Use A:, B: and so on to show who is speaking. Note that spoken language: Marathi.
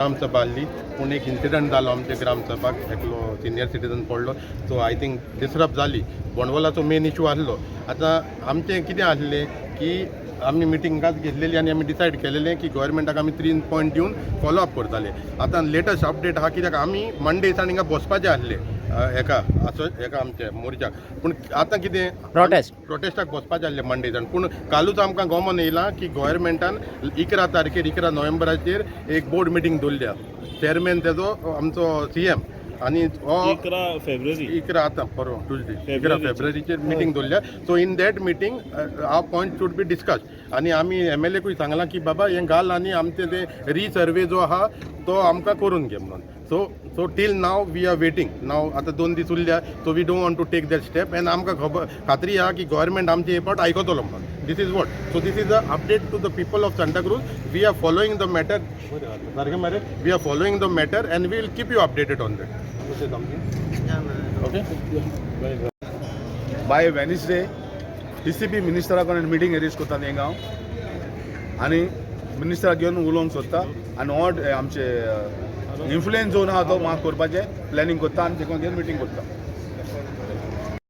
A: ग्रामसभा आसली पूण एक इन्सिडंट जालो आमच्या ग्रामसभाक एकलो सिनियर सिटीजन पडलो. सो आय थिंक डिस्टर्ब जाली. बोंडवलाचो मेन इशू आसलो. आतां आमचें कितें आसलें की आमी मिटिंगात घेतलेली आनी आमी डिसायड केलेलें की गोवोरमेंटाक आमी 3 पॉयंट दिवन फॉलो अप करताले. आतां लेटस्ट अपडेट आहा कित्याक आमी मंडे दिसा हिंगा बसपाचे आसले एका आमचे मोर्चाक. पूण आतां कितें प्रोटेस्टाक बसपाचे आसले मंडे दिसान. पूण कालूच आमकां गोमन येयलां की गोवोरमेंटान 11 तारखेर 11 नोव्हेंबराचेर एक बोर्ड मिटींग दवरल्या. चेअरमॅन तेजो आमचो CM आनी 11 आतां परवा ट्युजडे 11 फेब्रुवारीचेर मिटींग दवरल्या. सो इन दॅट मिटींग हांव पॉयंट शूड बी डिस्कस. आनी आमी MLAकूय सांगलां की बाबा हें घाल आनी आमचें तें रिसर्वे जो आहा तो आमकां करून घे म्हणून. So till now we are waiting. Now आतां 2 दीस उरल्या. So we don't want to take that step. And आमकां खात्री आहा की गोवोरमेंट आमचे हे पावट आयकतलो म्हणून. This is what. So this is a update to the people of Santacruz. We are following the matter. सारकें मरे we are following the matter and we will keep you updated on that. Okay.
B: By Wednesday DCP मिनिस्टरा कडेन मिटींग अरेंज करता हें गांव आनी मिनिस्टराक घेवन उलोवंक सोदता आनी हो आमचे इन्फ्लुएन्स झोन आहा तो मार्क करपाचें प्लॅनिंग करता आनी तेका घेवन मिटींग करता.